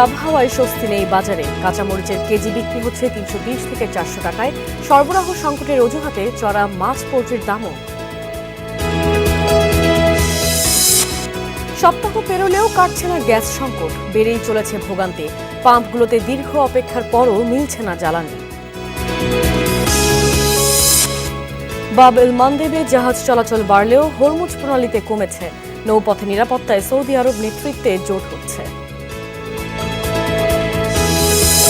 আবহাওয়ায় স্বস্তি নেই বাজারে। কাঁচামরিচের কেজি বিক্রি হচ্ছে ৩২০ থেকে ৪০০ টাকায়। সরবরাহ সংকটের অজুহাতে চড়া মাছ পোল্ট্রির দামও। সপ্তাহ পেরোলেও কাটছে না গ্যাস সংকট, বেড়েই চলেছে ভোগান্তি। পাম্পগুলোতে দীর্ঘ অপেক্ষার পরও মিলছে না জ্বালানি। বাব এল মানদেবে জাহাজ চলাচল বাড়লেও হরমুজ প্রণালীতে কমেছে। নৌপথে নিরাপত্তায় সৌদি আরব নেতৃত্বে জোট হচ্ছে।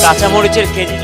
কাঁচামরিচের কেজি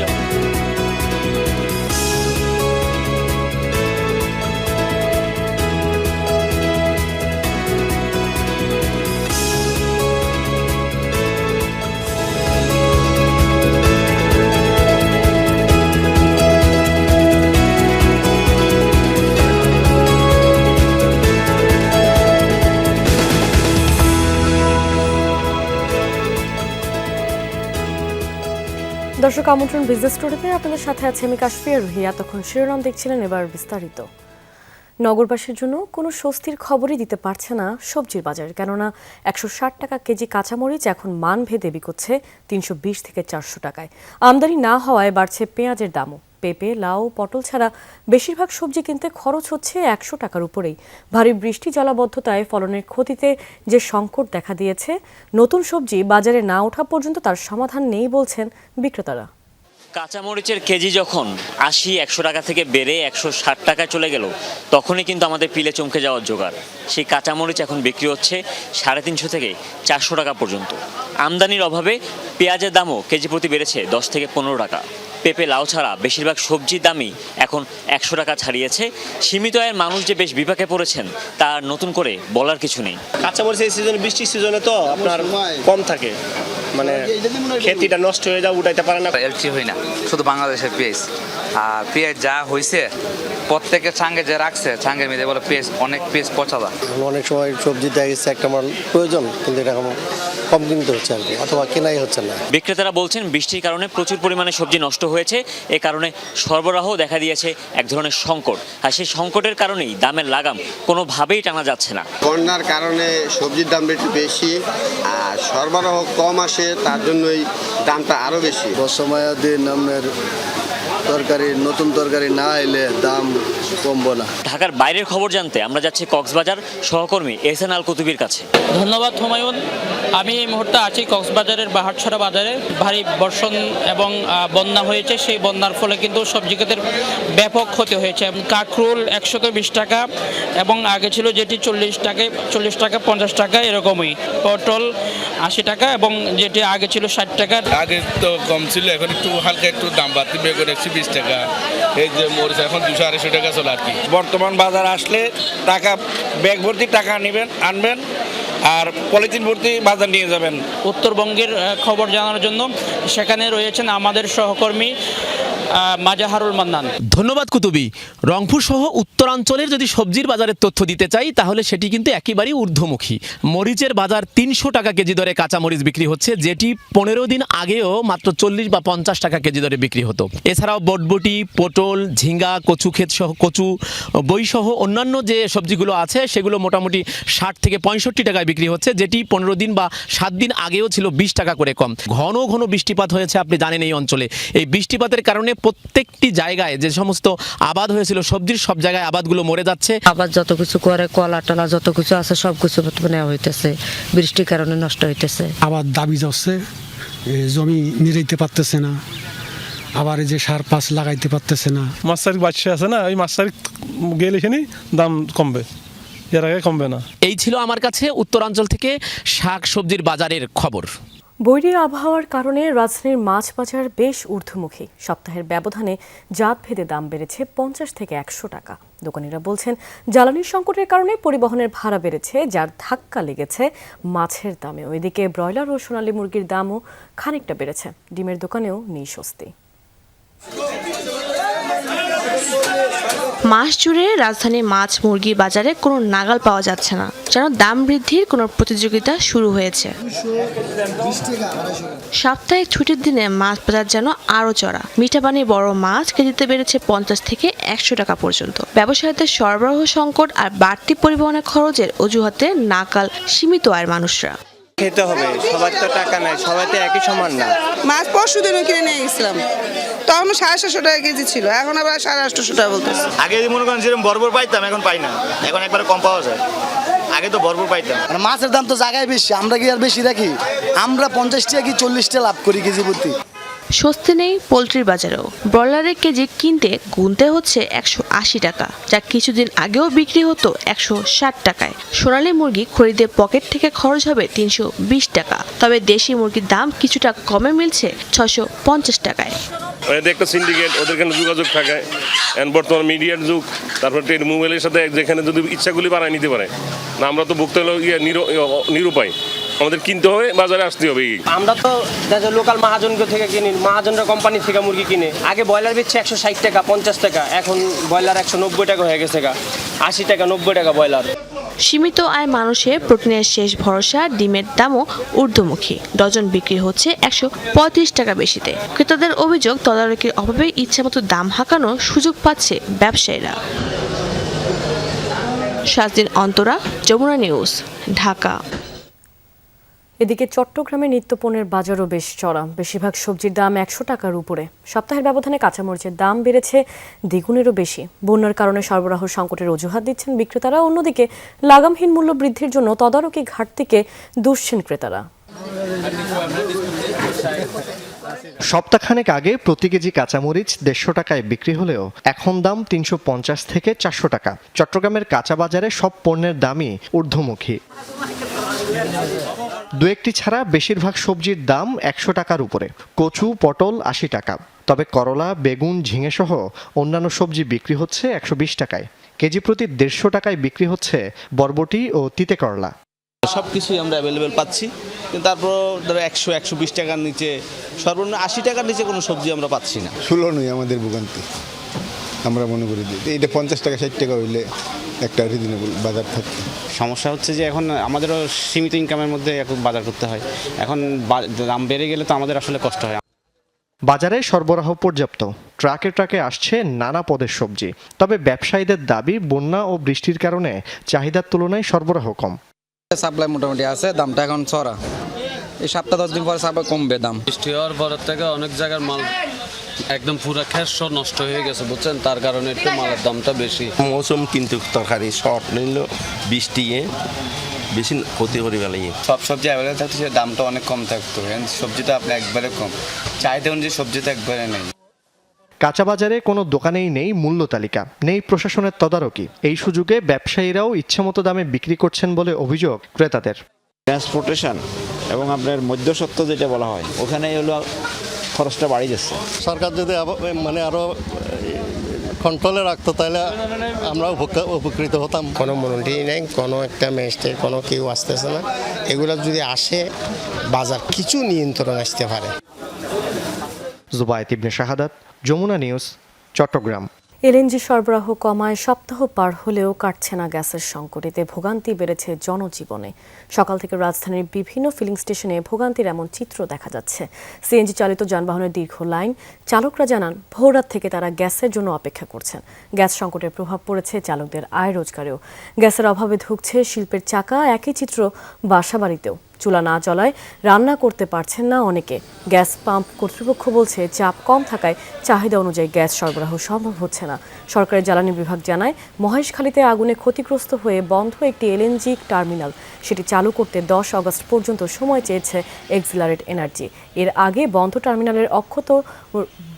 দর্শক আমন্ত্রণ বিজনেস স্টোরিতে, আপনাদের সাথে আছে আমি কাশফিয়া রুহি। এতক্ষণ শিরোনাম দেখছিলেন, এবার বিস্তারিত। নগরবাসীর জন্য কোনো স্বস্তির খবরই দিতে পারছে না সবজির বাজার, কেননা ১৬০ টাকা কেজি কাঁচামরিচ এখন মানভেদে বিকোচ্ছে ৩২০ থেকে ৪০০ টাকায়। আমদানি না হওয়ায় বাড়ছে পেঁয়াজের দামও। পেঁপে, লাউ, পটল ছাড়া বেশিরভাগ সবজি কিনতে খরচ হচ্ছে ১০০ টাকার উপরেই। ভারী বৃষ্টি জলাবদ্ধতায় ফলনের ক্ষতিতে যে সংকট দেখা দিয়েছে, নতুন সবজি বাজারে না ওঠা পর্যন্ত তার সমাধান নেই বলছেন বিক্রেতারা। কাঁচামরিচের কেজি যখন ৮০-১০০ টাকা থেকে বেড়ে ১৬০ টাকায় চলে গেল, তখনই কিন্তু আমাদের পিলে চমকে যাওয়ার জোগাড়। সেই কাঁচামরিচ এখন বিক্রি হচ্ছে ৩৫০ থেকে ৪০০ টাকা পর্যন্ত। আমদানির অভাবে পেঁয়াজের দামও কেজি প্রতি বেড়েছে ১০ থেকে ১৫ টাকা। পেঁপে, লাউ ছাড়া বেশিরভাগ সবজির দামই এখন ১০০ টাকা ছাড়িয়েছে। সীমিত আয়ের মানুষ যে বেশ বিপাকে পড়েছেন, তার নতুন করে বলার কিছু নেই। কাঁচামরিচ এই সিজনে, বৃষ্টির সিজনে তো আপনার কম থাকে, মানে খেতিটা নষ্ট হয়ে যায়, উঠাইতে পারে না। এলচি হই না, শুধু বাংলাদেশের পেঁয়াজ। আর পেঁয়াজ যা হয়েছে প্রত্যেকের সঙ্গে যে রাখছে সঙ্গের মধ্যে বলে পেঁয়াজ, অনেক পেঁয়াজ পচা যায়। অনেক সময় সবজি দেখা গেছে একটা মাল প্রয়োজন, কিন্তু এটা কম কিনতে হচ্ছে আর কি, অথবা কেনাই হচ্ছে না। বিক্রেতারা বলছেন বৃষ্টির কারণে প্রচুর পরিমাণে সবজি নষ্ট হয়েছে। এ কারণে সরবরাহ দেখা দিয়েছে এক ধরনের সংকট, আর সেই সংকটের কারণেই দামের লাগাম কোনোভাবেই টানা যাচ্ছে না। বন্যার কারণে সবজির দাম একটু বেশি, আর সরবরাহ কম আসে, তার জন্যই দামটা আরও বেশি। বর্ষময়াদি নামের তরকারি, নতুন তরকারি না এলে দাম কমবো না। ঢাকার বাইরের খবর জানতে আমরা যাচ্ছি কক্সবাজার সহকর্মী এহসান আল কুতুবির কাছে। ধন্যবাদ হুমায়ুন। আমি এই মুহূর্তে আছি কক্সবাজারের বাহারছড়া বাজারে। ভারী বর্ষণ এবং বন্যা হয়েছে, সেই বন্যার ফলে কিন্তু সবজি ক্ষেতের ব্যাপক ক্ষতি হয়েছে। কাঁকরোল ১২০ টাকা এবং আগে ছিল যেটি ৪০ টাকা ৫০ টাকা এরকমই। পটল ৮০ টাকা এবং যেটি আগে ছিল ৬০ টাকা। আগে তো কম ছিল, এখন একটু হালকা একটু দাম বাড়তি, বেগুন ১২০ টাকা, এই যে মরিচ এখন ২০০-২৫০ টাকা চলে আর কি। বর্তমান বাজার আসলে টাকা ব্যাগ ভর্তি টাকা আনবেন আর পলিথিন ভর্তি বাজার নিয়ে যাবেন। উত্তরবঙ্গের খবর জানার জন্য সেখানে রয়েছেন আমাদের সহকর্মী মাজাহারুল মান্নান। ধন্যবাদ কুতুবি। রংপুর সহ উত্তরাঞ্চলের যদি সবজির বাজারের তথ্য দিতে চাই, তাহলে সেটি কিন্তু একেবারেই ঊর্ধ্বমুখী। মরিচের বাজার ৩০০ টাকা কেজি দরে কাঁচা মরিচ বিক্রি হচ্ছে, যেটি ১৫ দিন আগেও মাত্র ৪০ বা ৫০ টাকা কেজি দরে বিক্রি হতো। এছাড়াও বটবটি, পটল, ঝিঙ্গা, কচু ক্ষেত সহ কচু, বই সহ অন্যান্য যে সবজিগুলো আছে সেগুলো মোটামুটি ৬০ থেকে ৬৫ টাকায় বিক্রি হচ্ছে, যেটি ১৫ দিন বা ৭ দিন আগেও ছিল ২০ টাকা করে কম। ঘন ঘন বৃষ্টিপাত হয়েছে, আপনি জানেন এই অঞ্চলে। এই বৃষ্টিপাতের কারণে প্রত্যেকটি জায়গায় যে সমস্ত আবাদ হয়েছিল সবজির, সব জায়গায় আবাদগুলো মরে যাচ্ছে। আবার যত কিছু করে কলা টলা যত কিছু আছে সব কিছু নেওয়া হইতেছে, বৃষ্টির কারণে নষ্ট হইতেছে। আবার দাবি যাচ্ছে, জমি নিরাইতে পারতেছে না, আবার এই যে সার পাঁচ লাগাইতে পারতেছে না। মাছারি বাচ্চা আছে না, ওই মাছারি গেলে এখানে দাম কমবে, এর আগে কমবে না। এই ছিল আমার কাছে উত্তরাঞ্চল থেকে শাক সবজির বাজারের খবর। বৈরী আবহাওয়ার কারণে রাজধানীর মাছ বাজার বেশ ঊর্ধ্বমুখী। সপ্তাহের ব্যবধানে জাত ভেদে দাম বেড়েছে ৫০ থেকে ১০০ টাকা। দোকানিরা বলছেন জ্বালানির সংকটের কারণে পরিবহনের ভাড়া বেড়েছে, যার ধাক্কা লেগেছে মাছের দামে। ওইদিকে ব্রয়লার ও সোনালী মুরগির দামও খানিকটা বেড়েছে। ডিমের দোকানেও নেই স্বস্তি। মাস জুড়ে রাজধানীর মাছ মুরগি বাজারে কোনো নাগাল পাওয়া যাচ্ছে না, যেন দাম বৃদ্ধির কোনো প্রতিযোগিতা শুরু হয়েছে। সাপ্তাহিক ছুটির দিনে মাছ বাজার যেন আরো চড়া। মিঠাপানির বড় মাছ কেজিতে বেড়েছে ৫০ থেকে ১০০ টাকা পর্যন্ত। ব্যবসায়ীদের সরবরাহ সংকট আর বাড়তি পরিবহনের খরচের অজুহাতে নাকাল সীমিত আয়ের মানুষরা। খেতে হবে, সবার তো টাকা নাই, সবাই তো একই সমান না। মাছ পরশু দিনও কিনে নিয়ে গেছিলাম, তখন 750 টাকা কেজি ছিল, এখন আবার 850 টাকা বলতেছে। আগে মনে করেন যেরকম ভরপুর পাইতাম, এখন পাই না, এখন একবারে কম পাওয়া যায়। আগে তো ভরপুর পাইতাম। মাছের দাম তো জায়গায় বেশি, আমরা কি আর বেশি রাখি? আমরা 50 টাকা কি 40 টাকা লাভ করি কেজি প্রতি। স্বস্তি নেই পোলট্রির বাজারেও। ব্রয়লারের কেজি কিনতে গুনতে হচ্ছে 180 টাকা, যা কিছুদিন আগেও বিক্রি হতো 160 টাকায়। সোনালী মুরগি খরিদে পকেট থেকে খরচ হবে 320 টাকা, তবে দেশি মুরগির দাম কিছুটা কমে মিলছে 650 টাকায়। একটা সিন্ডিকেট, ওদের এখানে যোগাযোগ থাকে, বর্তমান মিডিয়ার যুগ, তারপর মোবাইলের সাথে যেখানে যদি ইচ্ছাগুলি বানায় নিতে পারে না, আমরা তো ভোক্তা নিরুপায়, আমাদের কিনতে হবে, বাজারে আসতে হবে। আমরা তো লোকাল মহাজন থেকে কিনি, মহাজনরা কোম্পানি থেকে মুরগি কিনে। আগে ব্রয়লার বেচছে 160 টাকা 50 টাকা, এখন ব্রয়লার 190 টাকা হয়ে গেছে, 80 টাকা 90 টাকা ব্রয়লার। সীমিত আয় মানুষের প্রোটিনের শেষ ভরসা। ডিমের দামও ঊর্ধ্বমুখী, ডজন বিক্রি হচ্ছে 135 টাকা বেশিতে। ক্রেতাদের অভিযোগ, তদারকির অভাবে ইচ্ছামতো দাম হাঁকানোর সুযোগ পাচ্ছে ব্যবসায়ীরা। শাহদিন অন্তরা, যমুনা নিউজ, ঢাকা। এদিকে চট্টগ্রামে নিত্যপণ্যের বাজারও বেশ চড়া, বেশিরভাগ সবজির দাম 100 টাকার উপরে। সপ্তাহের ব্যবধানে কাঁচামরিচের দাম বেড়েছে দ্বিগুণেরও বেশি। বন্যার কারণে সরবরাহ সংকটের অজুহাত দিচ্ছেন বিক্রেতারা, অন্যদিকে লাগামহীন মূল্য বৃদ্ধির জন্য তদারকি ঘাটতিকে দুষছেন ক্রেতারা। সপ্তাহখানেক আগে প্রতি কেজি কাঁচামরিচ 150 টাকায় বিক্রি হলেও এখন দাম 350 থেকে 400 টাকা। চট্টগ্রামের কাঁচা বাজারে সব পণ্যের দামই ঊর্ধ্বমুখী। দু একটি ছাড়া বেশিরভাগ সবজির দাম 100 টাকার উপরে। কচু, পটল 80 টাকা, তবে করলা, বেগুন, ঝিঙে সহ অন্যান্য সবজি বিক্রি হচ্ছে 120 টাকায়। কেজি প্রতি 150 টাকায় বিক্রি হচ্ছে বরবটি ও তিতে করলা। সব কিছুই আমরা অ্যাভেলেবেল পাচ্ছি, কিন্তু তারপর ধরো 100-120 টাকার নিচে, সর্বনিম্ন 80 টাকার নিচে কোনো সবজি আমরা পাচ্ছি না। সুলভই আমাদের ভোগান্তি, আমরা মনে করি যে এটা 50 টাকা 60 টাকা হইলে একটা রিজনেবল বাজার থাকে। সমস্যা হচ্ছে যে এখন আমাদেরও সীমিত ইনকামের মধ্যে এখন বাজার করতে হয়, এখন দাম বেড়ে গেলে তো আমাদের আসলে কষ্ট হয়। বাজারে সরবরাহ পর্যাপ্ত, ট্রাকে ট্রাকে আসছে নানা পদের সবজি, তবে ব্যবসায়ীদের দাবি বন্যা ও বৃষ্টির কারণে চাহিদার তুলনায় সরবরাহ কম। সাপ্লাই মোটামুটি আছে, দামটা এখন চড়া। এই সপ্তাহ 10 দিন পরে সাপ্লাই কমবে দাম। বৃষ্টি হওয়ার পরের থেকে অনেক জায়গার মাল একদম পুরো খ্যাস নষ্ট হয়ে গেছে, বুঝছেন, তার কারণে একটু মালের দামটা বেশি। মৌসুম কিন্তু তরকারি শর্ট নিল, বৃষ্টি বেশি ক্ষতি করে ফেলাই। সব সবজি অ্যাভেলেবেল থাকতো, সে দামটা অনেক কম থাকতো, সবজি তো আপনার একবারে কম, চাহিদা অনুযায়ী সবজি তো একবারে নেই। কাঁচা বাজারে কোনো দোকানেই নেই মূল্য তালিকা, নেই প্রশাসনের তদারকি। এই সুযোগে ব্যবসায়ীরাও ইচ্ছামতো দামে বিক্রি করছেন বলে অভিযোগ ক্রেতাদের। ট্রান্সপোর্টেশন এবং আপনার মধ্যস্বত্ব যেটা বলা হয়, ওখানে হলো খরচটা বাড়ি যাচ্ছে। সরকার যদি মানে আরো কন্ট্রোলে রাখতো তাহলে আমরা উপকৃত হতাম। কোনো মনিটরিং নেই, কোনো একটা ম্যাজিস্ট্রেট, কোনো কেউ আসতেছে না। এগুলো যদি আসে, বাজার কিছু নিয়ন্ত্রণ আসতে পারে। জুবায়েত ইবনে শাহাদাত, যমুনা নিউজ, চট্টগ্রাম। এলএনজি সরবরাহ কমায় সপ্তাহ পার হলেও কাটছে না গ্যাসের সংকট, এতে ভোগান্তি বেড়েছে জনজীবনে। সকাল থেকে রাজধানীর বিভিন্ন ফিলিং স্টেশনে ভোগান্তির এমন চিত্র দেখা যাচ্ছে। সিএনজি চালিত যানবাহনের দীর্ঘ লাইন, চালকরা জানান ভোররাত থেকে তারা গ্যাসের জন্য অপেক্ষা করছেন। গ্যাস সংকটের প্রভাব পড়েছে চালকদের আয় রোজগারেও। গ্যাসের অভাবে ধুঁকছে শিল্পের চাকা, একই চিত্র বাসাবাড়িতেও। চুলা না জ্বলায় রান্না করতে পারছেন না অনেকে। গ্যাস পাম্প কর্তৃপক্ষ বলছে চাপ কম থাকায় চাহিদা অনুযায়ী গ্যাস সরবরাহ সম্ভব হচ্ছে না। সরকারের জ্বালানি বিভাগ জানায় মহেশখালীতে আগুনে ক্ষতিগ্রস্ত হয়ে বন্ধ একটি এলএনজি টার্মিনাল, সেটি চালু করতে 10 আগস্ট পর্যন্ত সময় চেয়েছে এক্সিলারেট এনার্জি। এর আগে বন্ধ টার্মিনালের অক্ষত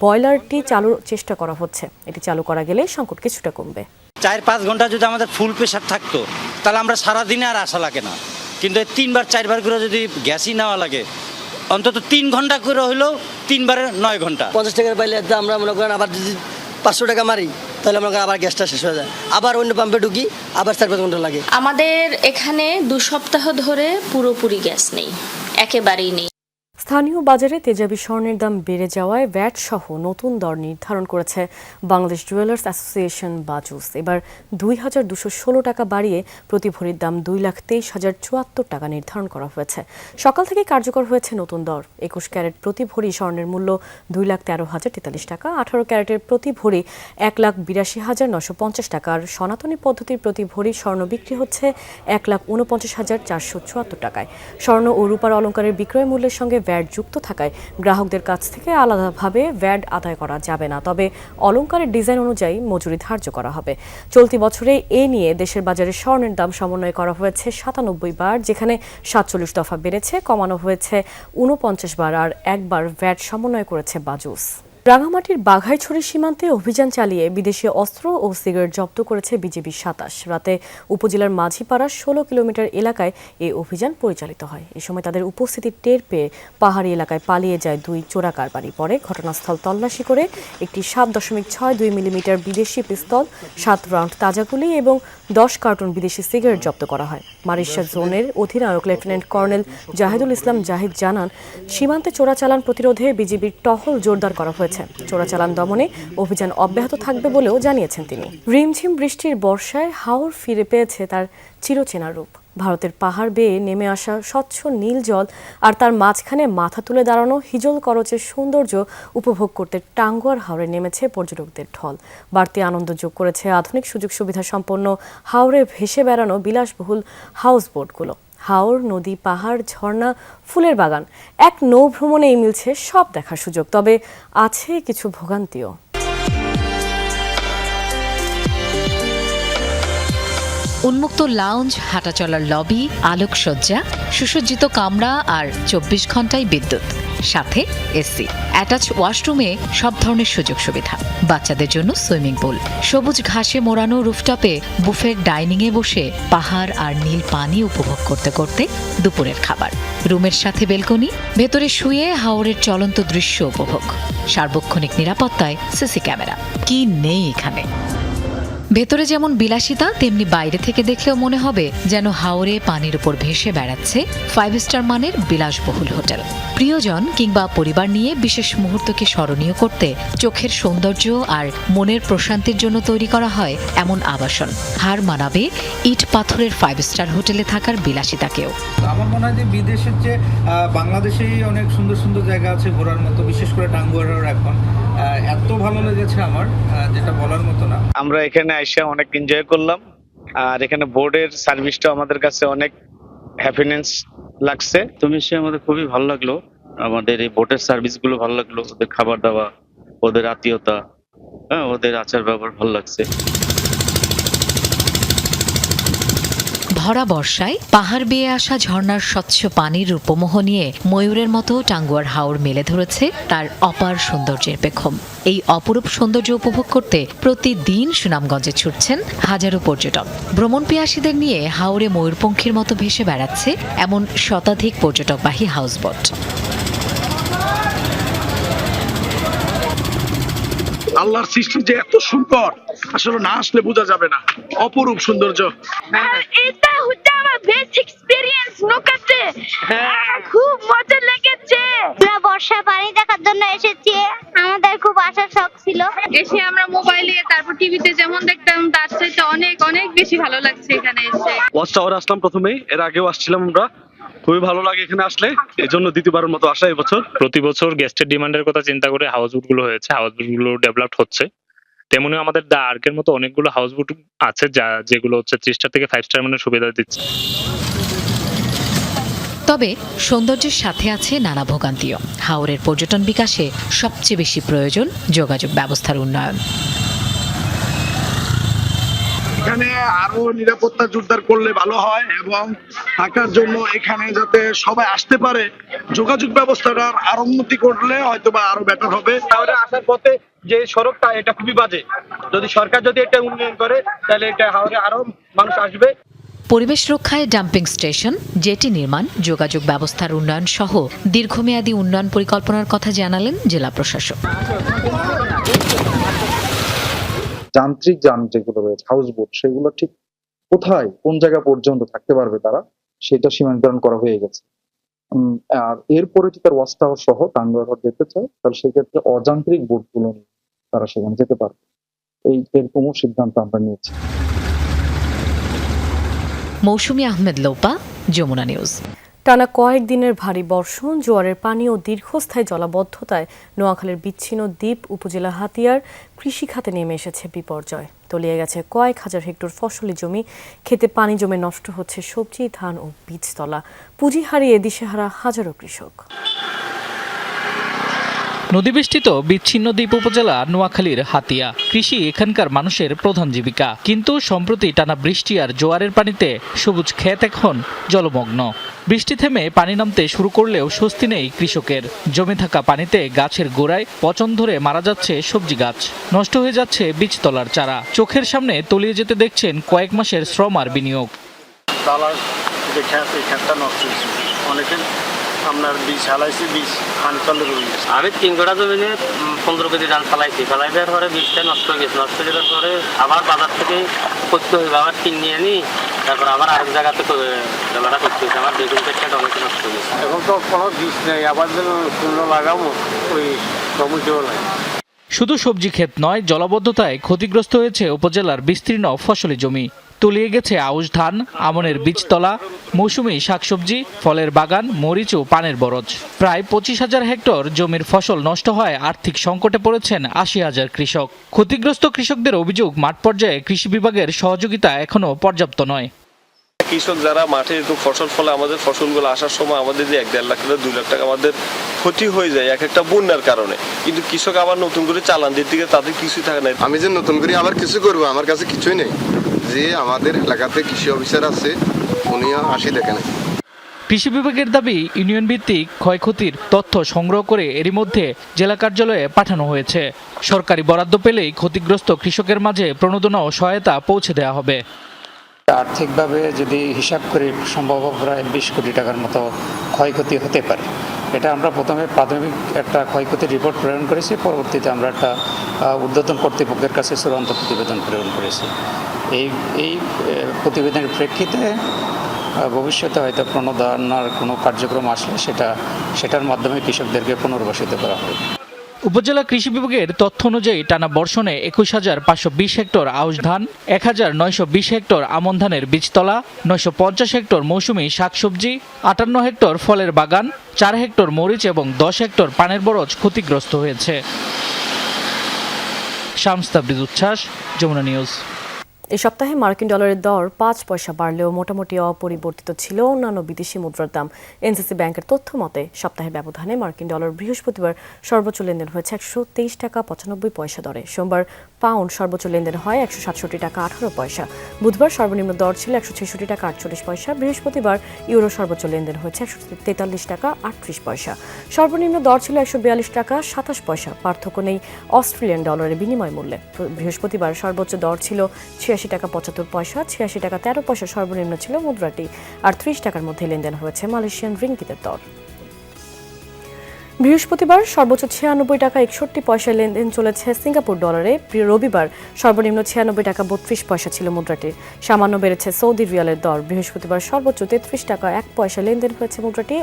বয়লারটি চালুর চেষ্টা করা হচ্ছে। এটি চালু করা গেলে সংকট কিছুটা কমবে। 4-5 ঘন্টা যদি আমাদের ফুল প্রেশার থাকতো, তাহলে আমরা সারাদিনে আর আসা লাগে না। কিন্তু 3-4 করে যদি গ্যাসই নেওয়া লাগে, অন্তত 3 ঘন্টা করে হলেও 3 9 ঘন্টা। 50 টাকার পাইলে আমরা মনে করেন আবার যদি 500 টাকা মারি, তাহলে মনে করেন আবার গ্যাসটা শেষ হয়ে যায়, আবার অন্য পাম্পে ঢুকি, আবার 4-5 ঘন্টা লাগে। আমাদের এখানে 2 সপ্তাহ ধরে পুরোপুরি গ্যাস নেই, একেবারেই নেই। স্থানীয় বাজারে তেজাবি স্বর্ণের দাম বেড়ে যাওয়ায় ভ্যাট সহ নতুন দর নির্ধারণ করেছে বাংলাদেশ জুয়েলার্স অ্যাসোসিয়েশন বাজুস। এবার ২,২১৬ টাকা বাড়িয়ে প্রতি ভরির দাম ২,২৩,০৭৪ টাকা নির্ধারণ করা হয়েছে। সকাল থেকে কার্যকর হয়েছে নতুন দর। ২১ ক্যারেট প্রতি ভরি স্বর্ণের মূল্য ২,১৩,০৪৩ টাকা, ১৮ ক্যারেটের প্রতি ভরি ১,৮২,৯৫০ টাকা, আর সনাতনী পদ্ধতির প্রতি ভরি স্বর্ণ বিক্রি হচ্ছে ১,৪৯,৪৭৪ টাকায়। স্বর্ণ ও রূপার অলংকারের বিক্রয় মূল্যের সঙ্গে ভ্যাট যুক্ত থাকায় গ্রাহকদের কাছ থেকে আলাদাভাবে ভ্যাট আদায় করা যাবে না, তবে অলংকারের ডিজাইন অনুযায়ী মজুরি ধার্য করা হবে। চলতি বছরে এ নিয়ে দেশের বাজারে স্বর্ণের দাম সমন্বয় করা হয়েছে ৯৭ বার, যেখানে ৪৭ দফা বেড়েছে, কমানো হয়েছে ৪৯ বার, আর একবার ভ্যাট সমন্বয় করেছে বাজুস। রাঙামাটির বাঘাইছড়ি সীমান্তে অভিযান চালিয়ে বিদেশি অস্ত্র ও সিগারেট জব্দ করেছে বিজিবি ২৭। রাতে উপজেলার মাঝিপাড়া ১৬ কিলোমিটার এলাকায় এই অভিযান পরিচালিত হয়। এ সময় তাদের উপস্থিতি টের পেয়ে পাহাড়ি এলাকায় পালিয়ে যায় ২ চোরা কারবারি। পরে ঘটনাস্থল তল্লাশি করে একটি ৭.৬২ মিলিমিটার বিদেশি পিস্তল, ৭ রাউন্ড তাজাগুলি এবং ১০ কার্টুন বিদেশি সিগারেট জব্দ করা হয়। মারিশা জোনের অধিনায়ক লেফটেন্যান্ট কর্নেল জাহিদুল ইসলাম জাহিদ জানান, সীমান্তে চোরাচালান প্রতিরোধে বিজিবির টহল জোরদার করা হয়েছে। চোরাচালান দমনে অভিযান অব্যাহত থাকবে বলেও জানিয়েছেন তিনি। রিমঝিম বৃষ্টির বর্ষায় হাওর ফিরে পেয়েছে তার চিরচেনা রূপ। ভারতের পাহাড় বেয়ে নেমে আসা স্বচ্ছ নীল জল আর তার মাঝখানে মাথা তুলে দাঁড়ানো হিজল করচের সৌন্দর্য উপভোগ করতে টাঙ্গুয়ার হাওরে নেমেছে পর্যটকদের ঢল। বাড়তি আনন্দ যোগ করেছে আধুনিক সুযোগ সুবিধা সম্পন্ন হাওরে ভেসে বেড়ানো বিলাসবহুল হাউস বোটগুলো। হাওর, নদী, পাহাড়, ঝর্ণা, ফুলের বাগান, এক নৌ ভ্রমণেই মিলছে সব দেখার সুযোগ, তবে আছে কিছু ভোগান্তিও। উন্মুক্ত লাউঞ্জ, হাঁটাচলার লবি, আলোকসজ্জা, সুসজ্জিত কামরা আর ২৪ ঘন্টায় বিদ্যুৎ, সাথে এসি, অ্যাটাচ ওয়াশরুমে সব ধরনের সুযোগ সুবিধা। বাচ্চাদের জন্য সুইমিং পুল, সবুজ ঘাসে মোড়ানো রুফটপে বুফেট ডাইনিংয়ে বসে পাহাড় আর নীল পানি উপভোগ করতে করতে দুপুরের খাবার। রুমের সাথে বেলকনি, ভেতরে শুয়ে হাওরের চলন্ত দৃশ্য উপভোগ। সার্বক্ষণিক নিরাপত্তায় সিসি ক্যামেরা। কি নেই এখানে? ভেতরে যেমন বিলাসিতা, তেমনি বাইরে থেকে দেখলেও মনে হবে যেন হাওরে পানির উপর ভেসে বেড়াচ্ছে 5 স্টার মানের বিলাসবহুল হোটেল। প্রিয়জন কিংবা পরিবার নিয়ে বিশেষ মুহূর্তকে স্মরণীয় করতে চোখের সৌন্দর্য আর মনের প্রশান্তির জন্য তৈরি করা হয় এমন আবাসন। হার মানাবে ইট পাথরের 5 স্টার হোটেলে থাকার বিলাসিতাকেও। আমার মনে হয় যে বিদেশের যে বাংলাদেশেই অনেক সুন্দর সুন্দর জায়গা আছে ঘোরার মতো, বিশেষ করে টাঙ্গুয়ার এখন এত ভালো লেগেছে আমার, যেটা বলার মতো না। আমরা এখানে এসে অনেক এনজয় করলাম, আর এখানে বোর্ডের সার্ভিসটা আমাদের কাছে অনেক হ্যাপিনেস লাগছে। তুমি সে আমাদের খুবই ভালো লাগলো, আমাদের এই বোটের সার্ভিসগুলো ভালো লাগলো, ওদের খাবার দাবার, ওদের আত্মীয়তা, ওদের আচার ব্যবহার ভালো লাগছে। ভরা বর্ষায় পাহাড় বেয়ে আসা ঝর্ণার স্বচ্ছ পানির উপমোহ নিয়ে ময়ূরের মতো টাঙ্গুয়ার হাওর মেলে ধরেছে তার অপার সৌন্দর্যের পেখম। এই অপরূপ সৌন্দর্য উপভোগ করতে প্রতিদিন সুনামগঞ্জে ছুটছেন হাজারো পর্যটক। ভ্রমণ পিয়াসীদের নিয়ে হাওরে ময়ূরপঙ্খীর মতো ভেসে বেড়াচ্ছে এমন শতাধিক পর্যটকবাহী হাউসবোট। আল্লাহর সৃষ্টি যে এত সুন্দর, আসলে না আসলে বোঝা যাবে না। অপরূপ সৌন্দর্য। এটা হচ্ছে আমার বেস্ট এক্সপেরিয়েন্স নৌকাতে। খুব মজা লেগেছে। আমরা বর্ষা পানি দেখার জন্য এসেছি, আমাদের খুব আসার শখ ছিল। এসে আমরা মোবাইলে তারপর টিভিতে যেমন দেখতাম তার চাইতে অনেক অনেক বেশি ভালো লাগছে এখানে এসে। ওয়াচ টাওয়ার আসলাম প্রথমেই, এর আগেও আসছিলাম আমরা, খুবই ভালো লাগে এখানে আসলে, এই জন্য দ্বিতীয়বারের মতো আসা এবছর। প্রতি বছর গেস্টের ডিমান্ডের কথা চিন্তা করে হাউসবোট গুলো হয়েছে, হাউসবোট গুলো ডেভেলপড হচ্ছে। তেমনি আমাদের দা আর্কের মতো অনেকগুলো হাউসবোট আছে যেগুলো হচ্ছে 3 স্টার থেকে 5 স্টার মানের সুবিধা দিচ্ছে। তবে সৌন্দর্যের সাথে আছে নানা ভোগান্তিও। হাওরের পর্যটন বিকাশে সবচেয়ে বেশি প্রয়োজন যোগাযোগ ব্যবস্থার উন্নয়ন। এখানে আরো নিরাপত্তা জোরদার করলে ভালো হয়, এবং থাকার জন্য এখানে যাতে সবাই আসতে পারে, যোগাযোগ ব্যবস্থাটার আরো উন্নতি করলে হয়তো বা আরো বেটার হবে। হাওরে আসার পথে যে সড়কটা, এটা খুবই বাজে। যদি সরকার যদি এটা উন্নয়ন করে তাহলে এটা হাওরে আরো মানুষ আসবে। পরিবেশ রক্ষায় ডাম্পিং স্টেশন, জেটি নির্মাণ, যোগাযোগ ব্যবস্থার উন্নয়ন সহ দীর্ঘমেয়াদী উন্নয়ন পরিকল্পনার কথা জানালেন জেলা প্রশাসক। যান্ত্রিক যান যেগুলো রয়েছে হাউসবোট, সেগুলো ঠিক কোথায় কোন জায়গা পর্যন্ত থাকতে পারবে তারা, সেটা সীমান্তরণ করা হয়ে গেছে। আর এরপরে যদি তার ওয়াচ টাওয়ার সহ টাঙ্গুয়ার হাট যেতে চায় তাহলে সেক্ষেত্রে অযান্ত্রিক বোটগুলো নিয়ে তারা সেখানে যেতে পারবে। এরকমও সিদ্ধান্ত আমরা নিয়েছি। মৌসুমী আহমেদ লোপা, যমুনা নিউজ। টানা কয়েকদিনের ভারী বর্ষণ, জোয়ারের পানি ও দীর্ঘস্থায়ী জলাবদ্ধতায় নোয়াখালীর বিচ্ছিন্ন দ্বীপ উপজেলা হাতিয়ার কৃষি খাতে নেমে এসেছে বিপর্যয়। তলিয়ে গেছে কয়েক হাজার হেক্টর ফসলি জমি, খেতে পানি জমে নষ্ট হচ্ছে সবজি, ধান ও বীজতলা। পুঁজি হারিয়ে দিশেহারা হাজারো কৃষক। নদীবেষ্টিত বিচ্ছিন্ন দ্বীপ উপজেলা নোয়াখালীর হাতিয়া। কৃষি এখানকার মানুষের প্রধান জীবিকা, কিন্তু সম্প্রতি টানা বৃষ্টি আর জোয়ারের পানিতে সবুজ ক্ষেত এখন জলমগ্ন। বৃষ্টি থেমে পানি নামতে শুরু করলেও স্বস্তি নেই কৃষকের। জমে থাকা পানিতে গাছের গোড়ায় পচন ধরে মারা যাচ্ছে সবজি গাছ, নষ্ট হয়ে যাচ্ছে বীজতলার চারা। চোখের সামনে তলিয়ে যেতে দেখছেন কয়েক মাসের শ্রম আর বিনিয়োগ। আপনার বীজ হালাইছি, বীজ ধান তলে রয়ে গেছে। আমি 3 কাঠা জমিনে 15 কেজি ধান ফালাইছি, ফালাই দেওয়ার পরে বীজটা নষ্ট হয়ে গেছে। নষ্ট হয়ে যাওয়ার পরে আবার বাজার থেকে করতে হইবে, আবার কিনে আনি, তারপর আবার আরেক জায়গাতে জমাটা করতে হয়েছে। আমার বেগুন ক্ষেতটা অনেক নষ্ট হয়ে গেছে। এখন তো কোনো বীজ নেই, আবার যেন শূন্য লাগাবো ওই জমিতেও নাই। শুধু সবজি ক্ষেত নয়, জলাবদ্ধতায় ক্ষতিগ্রস্ত হয়েছে উপজেলার বিস্তীর্ণ ফসলি জমি। তলিয়ে গেছে আউশ ধান, আমনের বীজতলা, মৌসুমী শাকসবজি, ফলের বাগান, মরিচ ও পানের বরজ। প্রায় 25,000 হেক্টর জমির ফসল নষ্ট হয়। আর্থিক সংকটে পড়েছেন 80,000 কৃষক। ক্ষতিগ্রস্ত কৃষকদের অভিযোগ, মাঠ পর্যায়ে কৃষি বিভাগের সহযোগিতা এখনো পর্যাপ্ত নয়। কৃষক যারা মাঠে একটু ফসল ফলে আমাদের ফসলগুলো আসার সময় আমাদের যে 1-1.5 লাখ টাকা 2 লাখ টাকা আমাদের ক্ষতি হয়ে যায় এক একটা বন্যার কারণে, কিন্তু কৃষক আবার নতুন করে চালান দিতে গিয়ে তাদের কিছুই থাকে না। আমি যে নতুন করে আবার কিছু করবো, আমার কাছে কিছুই নেই। যে আমাদের এলাকাতে কৃষি অফিসার আছে, উনিও আসি দেখে নাই। কৃষি বিভাগের দাবি, ইউনিয়ন ভিত্তিক ক্ষয়ক্ষতির তথ্য সংগ্রহ করে এরই মধ্যে জেলা কার্যালয়ে পাঠানো হয়েছে। সরকারি বরাদ্দ পেলেই ক্ষতিগ্রস্ত কৃষকের মাঝে প্রণোদনা ও সহায়তা পৌঁছে দেওয়া হবে। আর্থিকভাবে যদি হিসাব করি সম্ভব প্রায় 20 কোটি টাকার মতো ক্ষয়ক্ষতি হতে পারে। এটা আমরা প্রথমে প্রাথমিক একটা ক্ষয়ক্ষতির রিপোর্ট প্রেরণ করেছি, পরবর্তীতে আমরা একটা ঊর্ধ্বতন কর্তৃপক্ষের কাছে চূড়ান্ত প্রতিবেদন প্রেরণ করেছি। এই প্রতিবেদনের প্রেক্ষিতে ভবিষ্যতে হয়তো প্রণোদনার কোনো কার্যক্রম আসলে সেটার মাধ্যমে কৃষকদেরকে পুনর্বাসিত করা হবে। উপজেলা কৃষি বিভাগের তথ্য অনুযায়ী টানা বর্ষণে 21,520 হেক্টর আউশ ধান, 1,920 হেক্টর আমন ধানের বীজতলা, 950 হেক্টর মৌসুমী শাকসবজি, 58 হেক্টর ফলের বাগান, 4 হেক্টর মরিচ এবং 10 হেক্টর পানের বরজ ক্ষতিগ্রস্ত হয়েছে। শামস তাবরিজ উচ্ছ্বাস, যমুনা নিউজ। এ সপ্তাহে মার্কিন ডলারের দর 5 পয়সা বাড়লেও মোটামুটি অপরিবর্তিত ছিল অন্যান্য বিদেশি মুদ্রার দাম। এনসিসি ব্যাংকের তথ্য মতে সপ্তাহের ব্যবধানে মার্কিন ডলার বৃহস্পতিবার সর্বোচ্চ লেনদেন হয়েছে 123 টাকা 95 পয়সা দরে। সোমবার পাউন্ড সর্বোচ্চ লেনদেন হয় 167 টাকা 18 পয়সা। বুধবার সর্বনিম্ন দর ছিল 166 টাকা 48 পয়সা। বৃহস্পতিবার ইউরো সর্বোচ্চ লেনদেন হয়েছে 143 টাকা 38 পয়সা। সর্বনিম্ন দর ছিল 142 টাকা 27 পয়সা। পার্থক্য নেই অস্ট্রেলিয়ান ডলারের বিনিময় মূল্যে। বৃহস্পতিবার সর্বোচ্চ দর ছিল 86 টাকা 75 পয়সা, 86 টাকা 13 পয়সা সর্বনিম্ন ছিল মুদ্রাটি। আর 30 টাকার মধ্যে লেনদেন হয়েছে মালয়েশিয়ান রিঙ্গিতের দর। বৃহস্পতিবার সর্বোচ্চ 96 টাকা 61 পয়সায় লেনদেন চলেছে সিঙ্গাপুর ডলারে। রবিবার সর্বনিম্ন 96 টাকা 32 পয়সা ছিল মুদ্রাটির। সামান্য বেড়েছে সৌদি রিয়ালের দর। বৃহস্পতিবার সর্বোচ্চ 33 টাকা 1 পয়সা লেনদেন হয়েছে মুদ্রাটি।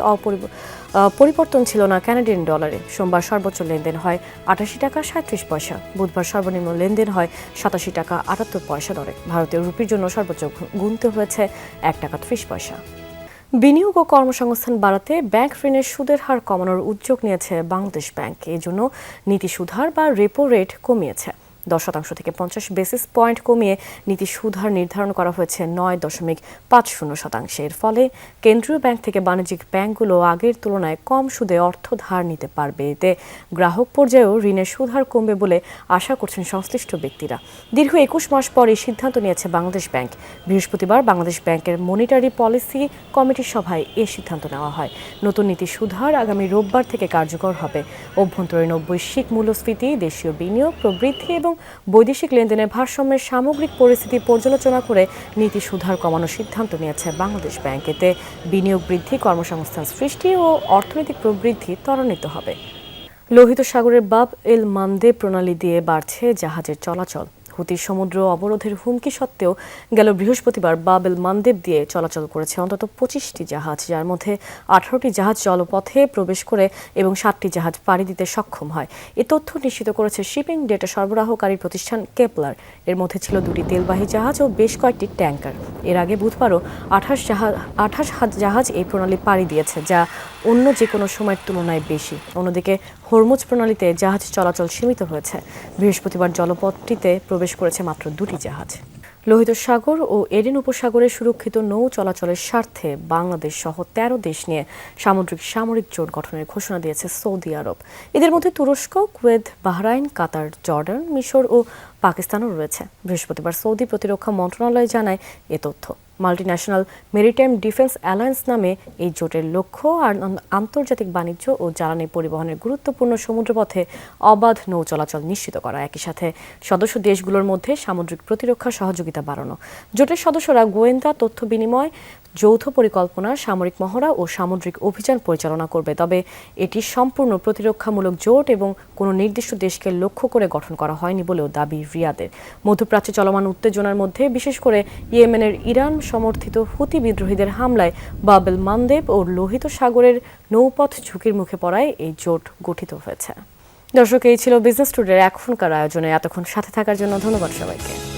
পরিবর্তন ছিল না কানাডিয়ান ডলারে। সোমবার সর্বোচ্চ লেনদেন হয় 88 টাকা 37 পয়সা। বুধবার সর্বনিম্ন লেনদেন হয় 87 টাকা 78 পয়সা দরে। ভারতীয় রুপির জন্য সর্বোচ্চ গুনতে হয়েছে 1 টাকা 30 পয়সা। বিনিয়োগ ও কর্মসংস্থান বাড়াতে ব্যাংক ঋণের সুদের হার কমানোর উদ্যোগ নিয়েছে বাংলাদেশ ব্যাংক। এই জন্য নীতি সুদহার বা রেপো রেট কমিয়েছে। 10% থেকে 50 বেসিস পয়েন্ট কমিয়ে নীতি সুদহার নির্ধারণ করা হয়েছে 9.50%। এর ফলে কেন্দ্রীয় ব্যাংক থেকে বাণিজ্যিক ব্যাংকগুলো আগের তুলনায় কম সুদে অর্থ ধার নিতে পারবে। এতে গ্রাহক পর্যায়েও ঋণের সুদহার কমবে বলে আশা করছেন সংশ্লিষ্ট ব্যক্তিরা। দীর্ঘ 21 মাস পর এই সিদ্ধান্ত নিয়েছে বাংলাদেশ ব্যাংক। বৃহস্পতিবার বাংলাদেশ ব্যাংকের মনিটারি পলিসি কমিটির সভায় এই সিদ্ধান্ত নেওয়া হয়। নতুন নীতি সুদহার আগামী রোববার থেকে কার্যকর হবে। অভ্যন্তরীণ বৈশ্বিক মূল্যস্ফীতি, দেশীয় বিনিয়োগ প্রবৃদ্ধি এবং বৈদেশিক লেনদেনের ভারসাম্যের সামগ্রিক পরিস্থিতি পর্যালোচনা করে নীতি সুদহার কমানোর সিদ্ধান্ত নিয়েছে বাংলাদেশ ব্যাংক। এতে বিনিয়োগ বৃদ্ধি, কর্মসংস্থান সৃষ্টি ও অর্থনৈতিক প্রবৃদ্ধি ত্বরান্বিত হবে। লোহিত সাগরের বাব এল মান্দে প্রণালী দিয়ে বাড়ছে জাহাজের চলাচল। হুতির সমুদ্র অবরোধের হুমকি সত্ত্বেও গেল বৃহস্পতিবার বাব এল মানদেব দিয়ে চলাচল করেছে অন্তত 25টি জাহাজ, যার মধ্যে 18টি জাহাজ জলপথে প্রবেশ করে এবং 7টি জাহাজ পাড়ি দিতে সক্ষম হয়। এ তথ্য নিশ্চিত করেছে শিপিং ডেটা সরবরাহকারী প্রতিষ্ঠান কেপলার। এর মধ্যে ছিল 2টি তেলবাহী জাহাজ ও বেশ কয়েকটি ট্যাঙ্কার। এর আগে বুধবারও 28 জাহাজ এই প্রণালী পাড়ি দিয়েছে, যা অন্য যে কোনো সময়ের তুলনায় বেশি। অন্যদিকে হরমুজ প্রণালীতে জাহাজ চলাচল সীমিত হয়েছে। বৃহস্পতিবার জলপথটিতে প্রবেশ করেছে মাত্র 2টি জাহাজ। লোহিত সাগর ও এডেন উপসাগরে সুরক্ষিত নৌ চলাচলের স্বার্থে বাংলাদেশ সহ 13 দেশ নিয়ে সামরিক জোট গঠনের ঘোষণা দিয়েছে সৌদি আরব। এদের মধ্যে তুরস্ক, কুয়েত, বাহরাইন, কাতার, জর্ডান, মিশর ও পাকিস্তানও রয়েছে। বৃহস্পতিবার সৌদি প্রতিরক্ষা মন্ত্রণালয় জানায় এ তথ্য। মাল্টিন্যাশনাল মেরিটাইম ডিফেন্স অ্যালায়েন্স নামে এই জোটের লক্ষ্য আন্তর্জাতিক বাণিজ্য ও জ্বালানি পরিবহনের গুরুত্বপূর্ণ সমুদ্রপথে অবাধ নৌ চলাচল নিশ্চিত করা, একই সাথে সদস্য দেশগুলোর মধ্যে সামুদ্রিক প্রতিরক্ষা সহযোগিতা বাড়ানো। জোটের সদস্যরা গোয়েন্দা, তথ্য বিনিময়, যৌথ পরিকল্পনা, সামরিক মহড়া ও সামুদ্রিক অভিযান পরিচালনা করবে। তবে এটি সম্পূর্ণ প্রতিরক্ষামূলক জোট এবং কোনো নির্দিষ্ট দেশকে লক্ষ্য করে গঠন করা হয়নি বলেও দাবি রিয়াদের। মধ্যপ্রাচ্যে চলমান উত্তেজনার মধ্যে বিশেষ করে ইয়েমেনের ইরান সমর্থিত হুতি বিদ্রোহীদের হামলায় বাব এল মানদেব ও লোহিত সাগরের নৌপথ ঝুঁকির মুখে পড়ায় এই জোট গঠিত হয়েছে। দর্শক, এই ছিল বিজনেস টুডের এখনকার আয়োজনে। এতক্ষণ সাথে থাকার জন্য ধন্যবাদ সবাইকে।